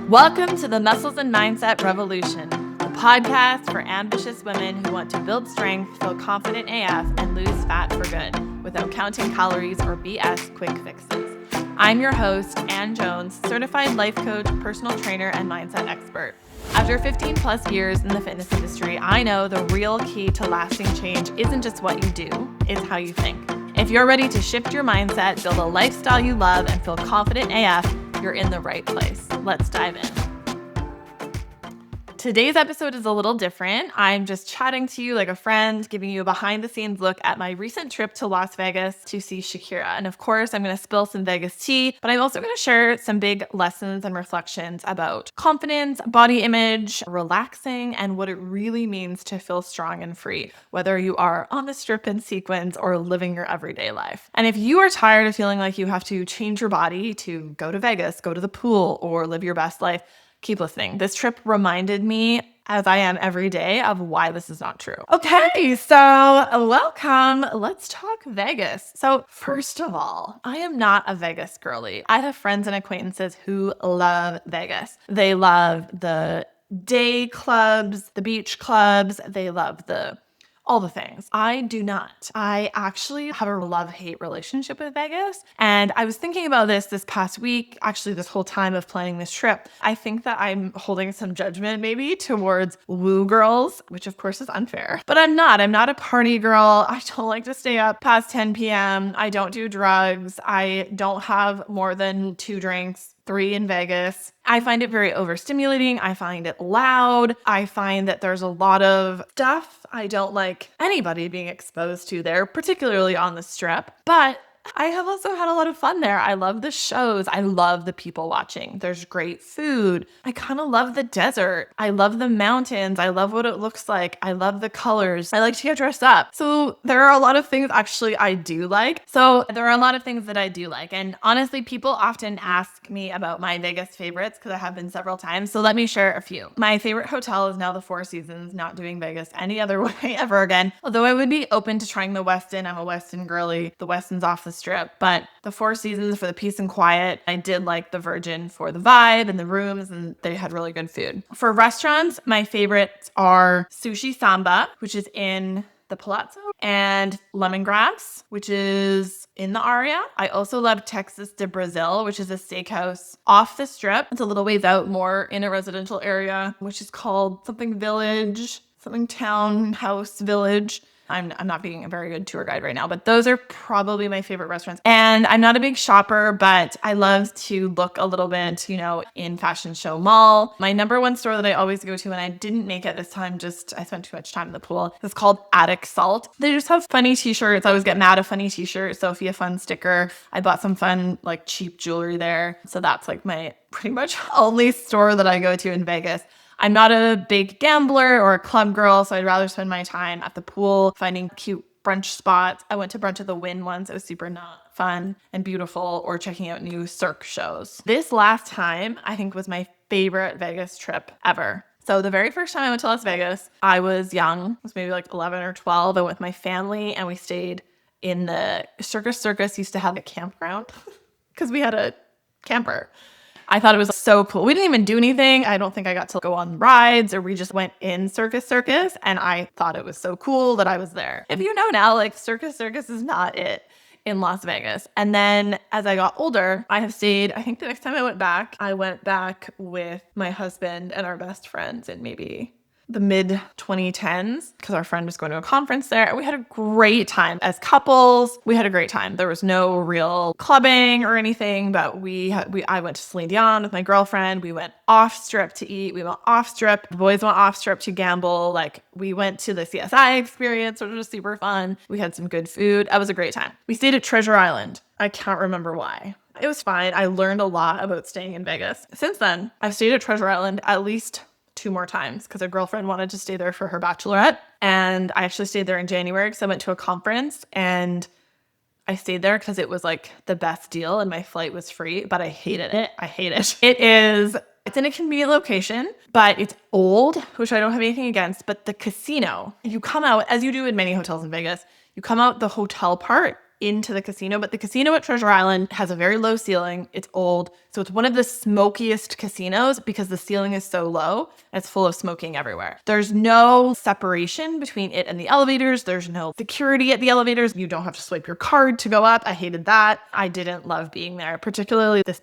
Welcome to the Muscles and Mindset Revolution, the podcast for ambitious women who want to build strength, feel confident AF, and lose fat for good without counting calories or BS quick fixes. I'm your host, Ann Jones, certified life coach, personal trainer, and mindset expert. After 15 plus years in the fitness industry, I know the real key to lasting change isn't just what you do, it's how you think. If you're ready to shift your mindset, build a lifestyle you love, and feel confident AF, you're in the right place. Let's dive in. Today's episode is a little different. I'm just chatting to you like a friend, giving you a behind the scenes look at my recent trip to Las Vegas to see Shakira. And of course, I'm going to spill some Vegas tea, but I'm also going to share some big lessons and reflections about confidence, body image, relaxing, and what it really means to feel strong and free, whether you are on the strip in sequins or living your everyday life. And if you are tired of feeling like you have to change your body to go to Vegas, go to the pool, or live your best life, keep listening. This trip reminded me, as I am every day, of why this is not true. Okay, so welcome. Let's talk Vegas. So first of all, I am not a Vegas girly. I have friends and acquaintances who love Vegas. They love the day clubs, the beach clubs. They love all the things. I do not. I actually have a love-hate relationship with Vegas. And I was thinking about this past week, actually this whole time of planning this trip. I think that I'm holding some judgment maybe towards woo girls, which of course is unfair. But I'm not. I'm not a party girl. I don't like to stay up past 10 p.m. I don't do drugs. I don't have more than 2 drinks. 3 in Vegas. I find it very overstimulating. I find it loud. I find that there's a lot of stuff I don't like anybody being exposed to there, particularly on the strip. But I have also had a lot of fun there. I love the shows. I love the people watching. There's great food. I kind of love the desert. I love the mountains. I love what it looks like. I love the colors. I like to get dressed up. So there are a lot of things actually I do like. And honestly, people often ask me about my Vegas favorites because I have been several times. So let me share a few. My favorite hotel is now the Four Seasons, not doing Vegas any other way ever again. Although I would be open to trying the Westin. I'm a Westin girly. The Westin's off the strip, but the Four Seasons for the peace and quiet. I did like the Virgin for the vibe and the rooms, and they had really good food. For restaurants, my favorites are Sushi Samba, which is in the Palazzo, and Lemongrass, which is in the Aria. I also love Texas de Brazil, which is a steakhouse off the strip. It's a little ways out, more in a residential area, which is called something Village, something Townhouse Village. I'm not being a very good tour guide right now, but those are probably my favorite restaurants. And I'm not a big shopper, but I love to look a little bit, in Fashion Show Mall. My number one store that I always go to, and I didn't make it this time, I spent too much time in the pool. It's called Attic Salt. They just have funny t-shirts. I always get mad at funny t-shirts. Sophia Fun sticker. I bought some fun, cheap jewelry there. So that's my pretty much only store that I go to in Vegas. I'm not a big gambler or a club girl, so I'd rather spend my time at the pool finding cute brunch spots. I went to Brunch of the Wind once. It was super not fun and beautiful, or checking out new Cirque shows. This last time, I think, was my favorite Vegas trip ever. So the very first time I went to Las Vegas, I was young. I was maybe 11 or 12. I went with my family and we stayed in the Circus. Circus used to have a campground because we had a camper. I thought it was so cool. We didn't even do anything. I don't think I got to go on rides, or we just went in Circus, and I thought it was so cool that I was there. If you know now, Circus is not it in Las Vegas. And then as I got older, I have stayed, I think the next time I went back with my husband and our best friends in maybe the mid 2010s, because our friend was going to a conference there. We had a great time as couples. We had a great time. There was no real clubbing or anything, but I went to Celine Dion with my girlfriend. We went off strip to eat. We went off strip. The boys went off strip to gamble. We went to the CSI experience, which was super fun. We had some good food. It was a great time. We stayed at Treasure Island. I can't remember why. It was fine. I learned a lot about staying in Vegas. Since then, I've stayed at Treasure Island at least 2 more times because a girlfriend wanted to stay there for her bachelorette. And I actually stayed there in January because I went to a conference, and I stayed there because it was the best deal and my flight was free, but I hated it. I hate it. It's in a convenient location, but it's old, which I don't have anything against. But the casino, you come out, as you do in many hotels in Vegas, you come out the hotel part into the casino, but the casino at Treasure Island has a very low ceiling. It's old. So it's one of the smokiest casinos because the ceiling is so low. It's full of smoking everywhere. There's no separation between it and the elevators. There's no security at the elevators. You don't have to swipe your card to go up. I hated that. I didn't love being there, particularly this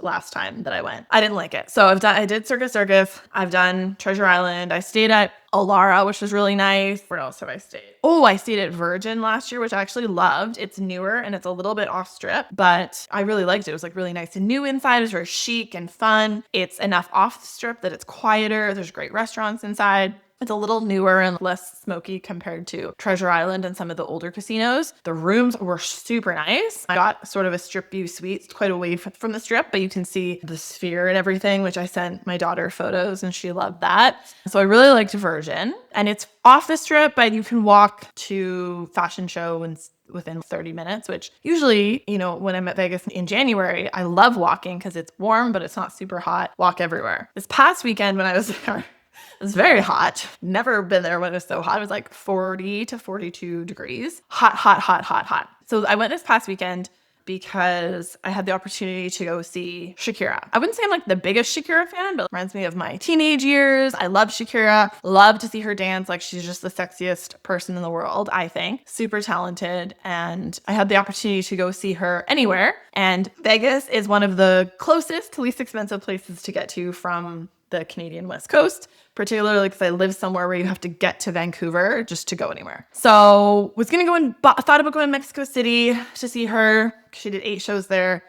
last time that I went. I didn't like it. So I did Circus Circus. I've done Treasure Island. I stayed at Olara, which was really nice. Where else have I stayed? Oh, I stayed at Virgin last year, which I actually loved. It's newer and it's a little bit off strip, but I really liked it. It was like really nice and new inside. It was very chic and fun. It's enough off the strip that it's quieter. There's great restaurants inside. It's a little newer and less smoky compared to Treasure Island and some of the older casinos. The rooms were super nice. I got sort of a strip view suite. It's quite away from the strip, but you can see the sphere and everything, which I sent my daughter photos and she loved that. So I really liked Virgin. And it's off the strip, but you can walk to fashion show and within 30 minutes, which usually, when I'm at Vegas in January, I love walking because it's warm, but it's not super hot. Walk everywhere. This past weekend when I was there, it was very hot. Never been there when it was so hot. It was like 40 to 42 degrees. Hot, hot, hot, hot, hot. So I went this past weekend because I had the opportunity to go see Shakira. I wouldn't say I'm like the biggest Shakira fan, but it reminds me of my teenage years. I love Shakira. Love to see her dance. Like she's just the sexiest person in the world, I think. Super talented. And I had the opportunity to go see her anywhere. And Vegas is one of the closest to least expensive places to get to from the Canadian West Coast, particularly because I live somewhere where you have to get to Vancouver just to go anywhere. So was going to go and thought about going to Mexico City to see her. She did 8 shows there.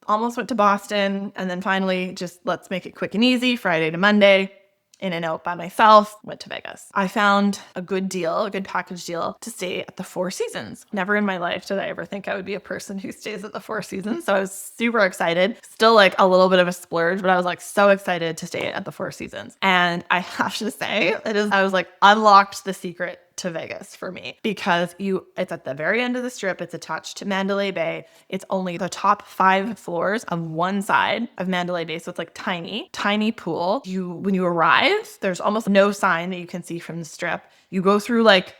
Almost went to Boston. And then finally, just let's make it quick and easy. Friday to Monday, in and out by myself, went to Vegas. I found a good deal, a good package deal to stay at the Four Seasons. Never in my life did I ever think I would be a person who stays at the Four Seasons. So I was super excited. Still like a little bit of a splurge, but I was like so excited to stay at the Four Seasons. And I have to say, I was like unlocked the secret to Vegas for me because it's at the very end of the strip. It's attached to Mandalay Bay. It's only the top 5 floors of one side of Mandalay Bay. So it's like tiny pool. When you arrive, there's almost no sign that you can see from the strip. You go through like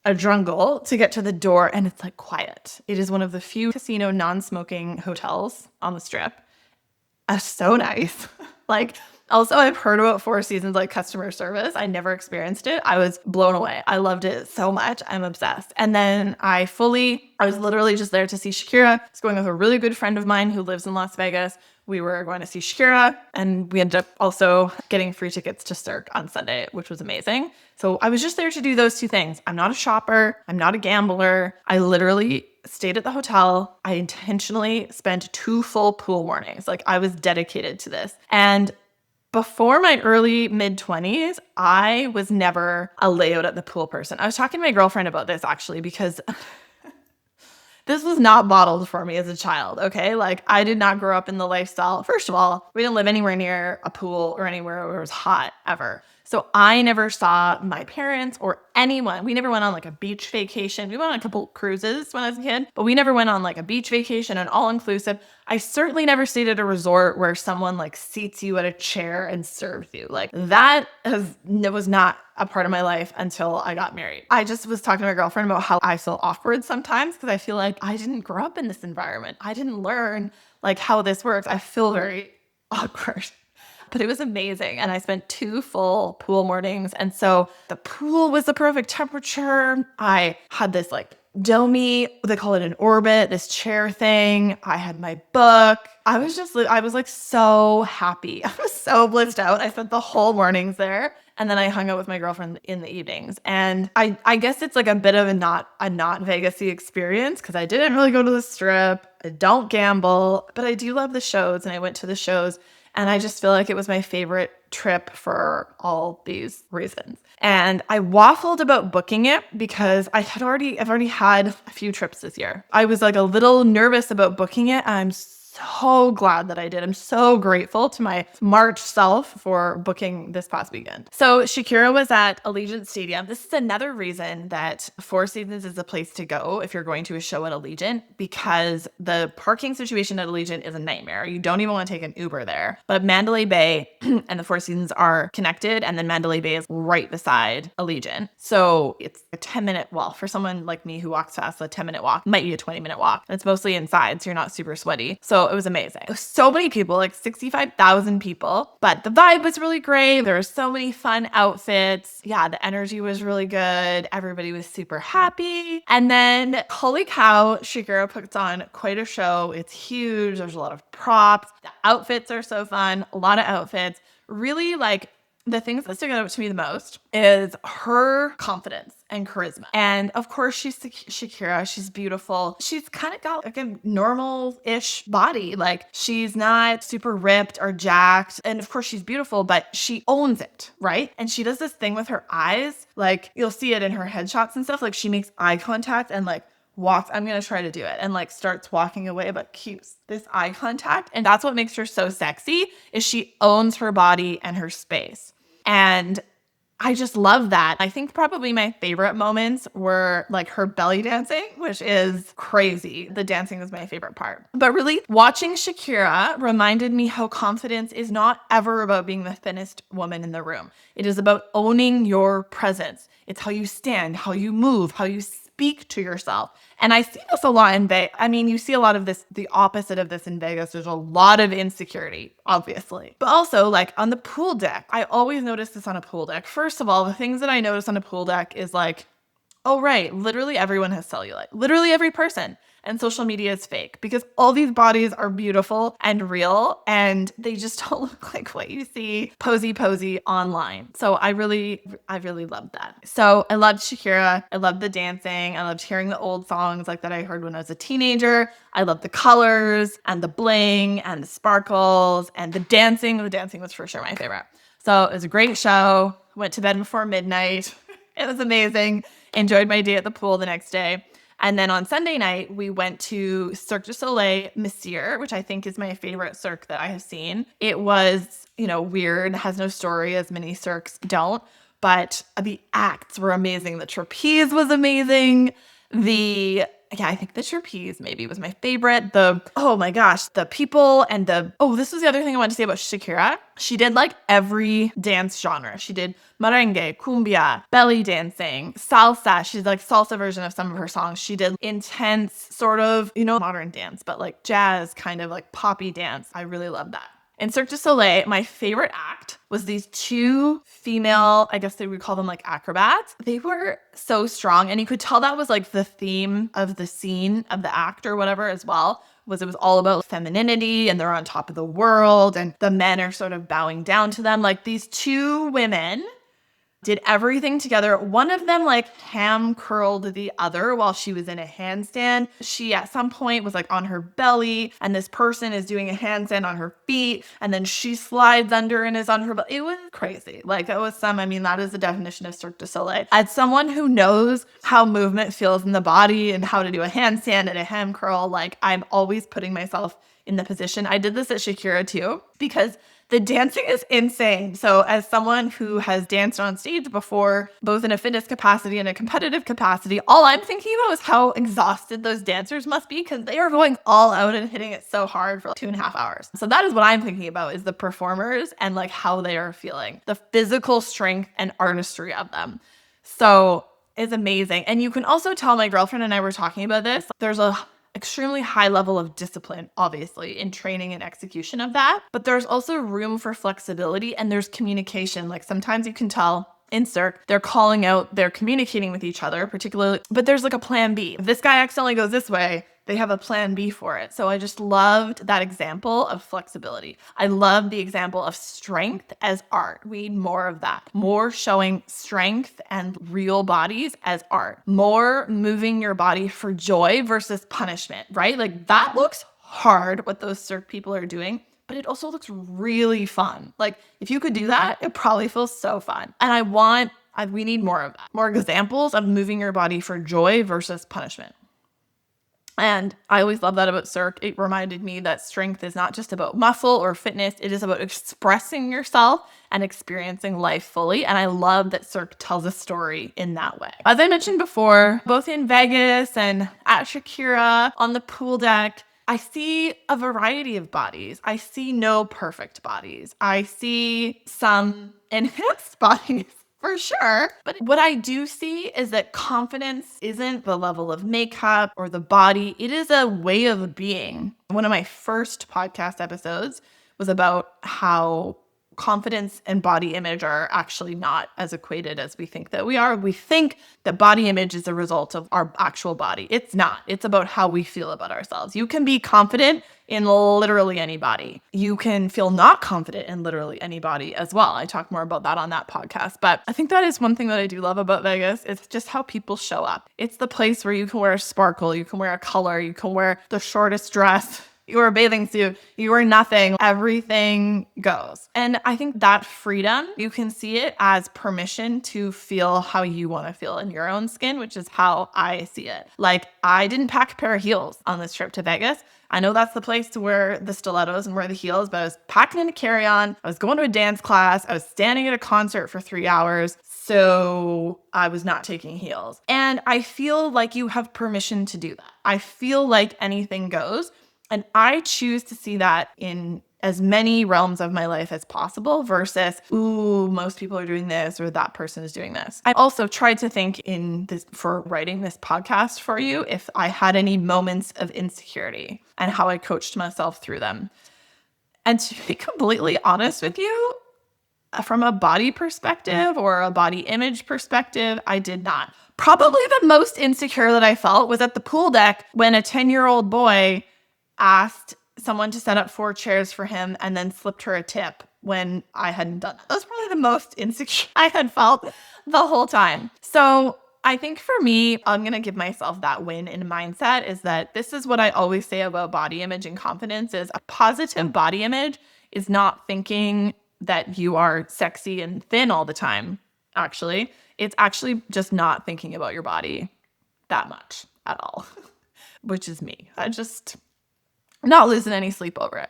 a jungle to get to the door and it's like quiet. It is one of the few casino non-smoking hotels on the strip. So nice. Also, I've heard about Four Seasons like customer service. I never experienced it. I was blown away. I loved it so much. I'm obsessed. And then I was literally just there to see Shakira. I was going with a really good friend of mine who lives in Las Vegas. We were going to see Shakira and we ended up also getting free tickets to Cirque on Sunday, which was amazing. So I was just there to do those 2 things. I'm not a shopper. I'm not a gambler. I literally stayed at the hotel. I intentionally spent 2 full pool mornings. I was dedicated to this. And before my early mid-20s, I was never a layout at the pool person. I was talking to my girlfriend about this actually because this was not modeled for me as a child, okay? I did not grow up in the lifestyle. First of all, we didn't live anywhere near a pool or anywhere where it was hot ever. So I never saw my parents or anyone. We never went on a beach vacation. We went on a couple cruises when I was a kid, but we never went on a beach vacation, an all-inclusive. I certainly never stayed at a resort where someone seats you at a chair and serves you. That was not a part of my life until I got married. I just was talking to my girlfriend about how I feel awkward sometimes because I feel like I didn't grow up in this environment. I didn't learn how this works. I feel very awkward. But it was amazing. And I spent 2 full pool mornings. And so the pool was the perfect temperature. I had this domey, they call it an orbit, this chair thing. I had my book. I was so happy. I was so blissed out. I spent the whole mornings there. And then I hung out with my girlfriend in the evenings. And I guess it's a bit of a not Vegas-y experience because I didn't really go to the strip. I don't gamble, but I do love the shows. And I went to the shows. And I just feel like it was my favorite trip for all these reasons. And I waffled about booking it because I've already had a few trips this year. I was a little nervous about booking it. I'm so glad that I did. I'm so grateful to my March self for booking this past weekend. So Shakira was at Allegiant Stadium. This is another reason that Four Seasons is a place to go if you're going to a show at Allegiant, because the parking situation at Allegiant is a nightmare. You don't even want to take an Uber there. But Mandalay Bay and the Four Seasons are connected, and then Mandalay Bay is right beside Allegiant. So it's a 10-minute walk. For someone like me who walks fast, a 10-minute walk might be a 20-minute walk. It's mostly inside, so you're not super sweaty. So it was amazing. So many people, like 65,000 people, but the vibe was really great. There were so many fun outfits. Yeah, the energy was really good. Everybody was super happy. And then, holy cow, Shakira puts on quite a show. It's huge. There's a lot of props. The outfits are so fun. A lot of outfits. Really, like, the things that stick out to me the most is her confidence and charisma. And of course, she's Shakira. She's beautiful. She's kind of got like a normal-ish body. Like, she's not super ripped or jacked. And of course, she's beautiful, but she owns it, right? And she does this thing with her eyes. Like, you'll see it in her headshots and stuff. Like, she makes eye contact and like walks. I'm going to try to do it. And like starts walking away, but keeps this eye contact. And that's what makes her so sexy, is she owns her body and her space. And I just love that. I think probably my favorite moments were like her belly dancing, which is crazy. The dancing was my favorite part. But really, watching Shakira reminded me how confidence is not ever about being the thinnest woman in the room. It is about owning your presence. It's how you stand, how you move, how you speak to yourself. And I see this a lot in Vegas. I mean, you see a lot of this, the opposite of this in Vegas. There's a lot of insecurity, obviously. But also, like, on the pool deck, I always notice this on a pool deck. First of all, the things that I notice on a pool deck is like, oh, right, literally everyone has cellulite. Literally every person. And social media is fake, because all these bodies are beautiful and real, and they just don't look like what you see posy online. So I really loved that. So I loved Shakira. I loved the dancing. I loved hearing the old songs like that I heard when I was a teenager. I loved the colors and the bling and the sparkles and the dancing. The dancing was for sure my favorite. So it was a great show. Went to bed before midnight. It was amazing. Enjoyed my day at the pool the next day. And then on Sunday night, we went to Cirque du Soleil Messier, which I think is my favorite Cirque that I have seen. It was, weird, has no story, as many Cirques don't, but the acts were amazing. The trapeze was amazing. I think the trapeze maybe was my favorite. Oh my gosh, the people and this was the other thing I wanted to say about Shakira. She did like every dance genre. She did merengue, cumbia, belly dancing, salsa. She's like salsa version of some of her songs. She did intense sort of, modern dance, but like jazz kind of like poppy dance. I really love that. In Cirque du Soleil, my favorite act was these two female, I guess they would call them like acrobats. They were so strong, and you could tell that was like the theme of the scene of the act or whatever as well. It was all about femininity, and they're on top of the world, and the men are sort of bowing down to them. Like, these two women did everything together. One of them like ham curled the other while she was in a handstand. She at some point was like on her belly, and this person is doing a handstand on her feet, and then she slides under and is on her belly. It was crazy. Like, that is the definition of Cirque du Soleil. As someone who knows how movement feels in the body and how to do a handstand and a ham curl, like, I'm always putting myself in the position. I did this at Shakira too, because the dancing is insane. So as someone who has danced on stage before, both in a fitness capacity and a competitive capacity, all I'm thinking about is how exhausted those dancers must be, because they are going all out and hitting it so hard for like 2.5 hours. So that is what I'm thinking about, is the performers and like how they are feeling, the physical strength and artistry of them. So it's amazing. And you can also tell, my girlfriend and I were talking about this, there's a extremely high level of discipline, obviously, in training and execution of that. But there's also room for flexibility, and there's communication. Like, sometimes you can tell in Cirque, they're calling out, they're communicating with each other, particularly, but there's like a plan B. If this guy accidentally goes this way, they have a plan B for it. So I just loved that example of flexibility. I love the example of strength as art. We need more of that. More showing strength and real bodies as art. More moving your body for joy versus punishment, right? Like, that looks hard, what those Cirque people are doing, but it also looks really fun. Like, if you could do that, it probably feels so fun. And we need more of that. More examples of moving your body for joy versus punishment. And I always love that about Cirque. It reminded me that strength is not just about muscle or fitness. It is about expressing yourself and experiencing life fully. And I love that Cirque tells a story in that way. As I mentioned before, both in Vegas and at Shakira on the pool deck, I see a variety of bodies. I see no perfect bodies. I see some enhanced bodies. For sure. But what I do see is that confidence isn't the level of makeup or the body. It is a way of being. One of my first podcast episodes was about how confidence and body image are actually not as equated as we think that we are. We think that body image is a result of our actual body. It's not. It's about how we feel about ourselves. You can be confident in literally any body. You can feel not confident in literally any body as well. I talk more about that on that podcast. But I think that is one thing that I do love about Vegas. It's just how people show up. It's the place where you can wear a sparkle, you can wear a color, you can wear the shortest dress. You wear a bathing suit, you wear nothing, everything goes. And I think that freedom, you can see it as permission to feel how you want to feel in your own skin, which is how I see it. Like, I didn't pack a pair of heels on this trip to Vegas. I know that's the place to wear the stilettos and wear the heels, but I was packing in a carry-on. I was going to a dance class. I was standing at a concert for 3 hours. So I was not taking heels. And I feel like you have permission to do that. I feel like anything goes. And I choose to see that in as many realms of my life as possible versus, ooh, most people are doing this or that person is doing this. I also tried to think in this for writing this podcast for you if I had any moments of insecurity and how I coached myself through them. And to be completely honest with you, from a body perspective or a body image perspective, I did not. Probably the most insecure that I felt was at the pool deck when a 10-year-old boy asked someone to set up 4 chairs for him and then slipped her a tip when I hadn't done that. That was probably the most insecure I had felt the whole time. So I think for me, I'm going to give myself that win in mindset is that this is what I always say about body image and confidence is a positive body image is not thinking that you are sexy and thin all the time. Actually, it's actually just not thinking about your body that much at all, which is me. I just not losing any sleep over it.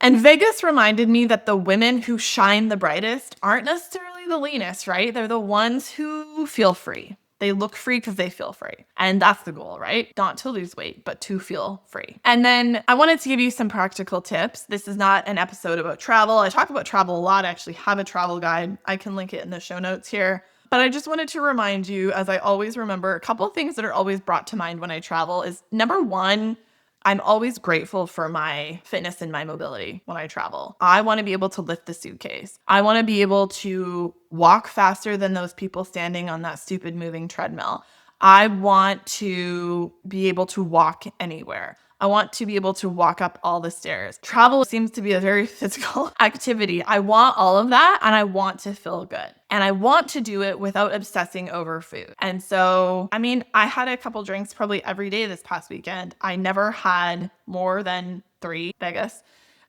And Vegas reminded me that the women who shine the brightest aren't necessarily the leanest, right? They're the ones who feel free. They look free because they feel free. And that's the goal, right? Not to lose weight, but to feel free. And then I wanted to give you some practical tips. This is not an episode about travel. I talk about travel a lot. I actually have a travel guide. I can link it in the show notes here. But I just wanted to remind you, as I always remember, a couple of things that are always brought to mind when I travel is number one, I'm always grateful for my fitness and my mobility when I travel. I want to be able to lift the suitcase. I want to be able to walk faster than those people standing on that stupid moving treadmill. I want to be able to walk anywhere. I want to be able to walk up all the stairs. Travel seems to be a very physical activity. I want all of that and I want to feel good. And I want to do it without obsessing over food. And so, I mean, I had a couple drinks probably every day this past weekend. I never had more than 3 Vegas.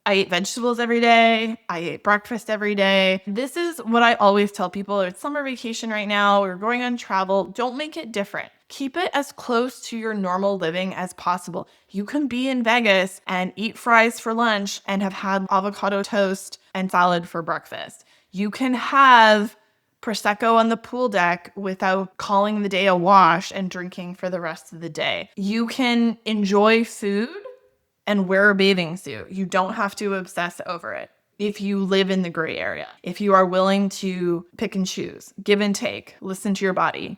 I ate vegetables every day. I ate breakfast every day. This is what I always tell people. It's summer vacation right now. We're going on travel. Don't make it different. Keep it as close to your normal living as possible. You can be in Vegas and eat fries for lunch and have had avocado toast and salad for breakfast. You can have Prosecco on the pool deck without calling the day a wash and drinking for the rest of the day. You can enjoy food and wear a bathing suit. You don't have to obsess over it. If you live in the gray area, if you are willing to pick and choose, give and take, listen to your body.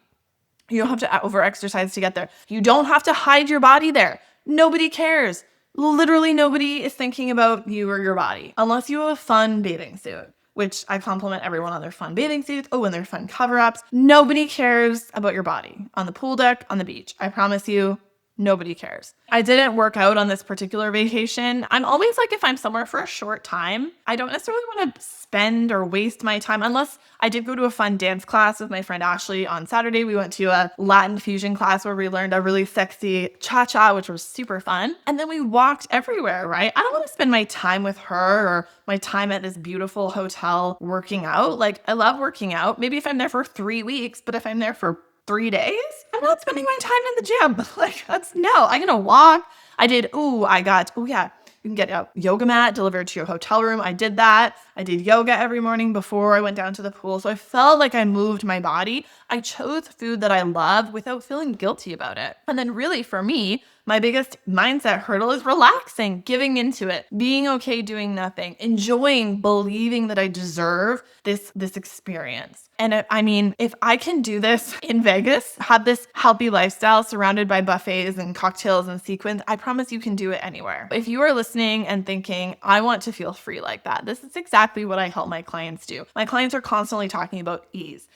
You don't have to over-exercise to get there. You don't have to hide your body there. Nobody cares. Literally nobody is thinking about you or your body unless you have a fun bathing suit, which I compliment everyone on their fun bathing suits. Oh, and their fun cover-ups. Nobody cares about your body on the pool deck, on the beach. I promise you, nobody cares. I didn't work out on this particular vacation. I'm always like, if I'm somewhere for a short time, I don't necessarily want to spend or waste my time unless I did go to a fun dance class with my friend Ashley on Saturday. We went to a Latin fusion class where we learned a really sexy cha-cha, which was super fun. And then we walked everywhere, right? I don't want to spend my time with her or my time at this beautiful hotel working out. Like, I love working out. Maybe if I'm there for 3 weeks, but if I'm there for 3 days, I'm not spending my time in the gym. Like, I'm gonna walk. You can get a yoga mat delivered to your hotel room. I did that. I did yoga every morning before I went down to the pool. So I felt like I moved my body. I chose food that I love without feeling guilty about it. And then really for me, my biggest mindset hurdle is relaxing, giving into it, being okay doing nothing, enjoying, believing that I deserve this experience. And if I can do this in Vegas, have this healthy lifestyle surrounded by buffets and cocktails and sequins, I promise you can do it anywhere. If you are listening and thinking, I want to feel free like that, this is exactly what I help my clients do. My clients are constantly talking about ease.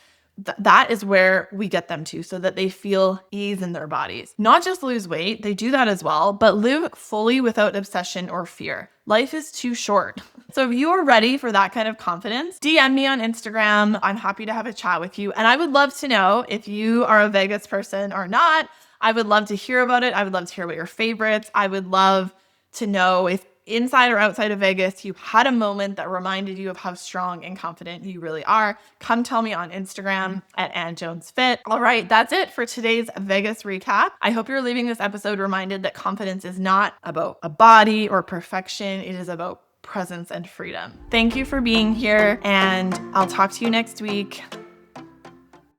That is where we get them to, so that they feel ease in their bodies. Not just lose weight, they do that as well, but live fully without obsession or fear. Life is too short. So if you are ready for that kind of confidence, DM me on Instagram. I'm happy to have a chat with you. And I would love to know if you are a Vegas person or not. I would love to hear about it. I would love to hear about your favorites. I would love to know if inside or outside of Vegas, you had a moment that reminded you of how strong and confident you really are. Come tell me on Instagram at AnnJonesFit. All right, that's it for today's Vegas recap. I hope you're leaving this episode reminded that confidence is not about a body or perfection. It is about presence and freedom. Thank you for being here, and I'll talk to you next week.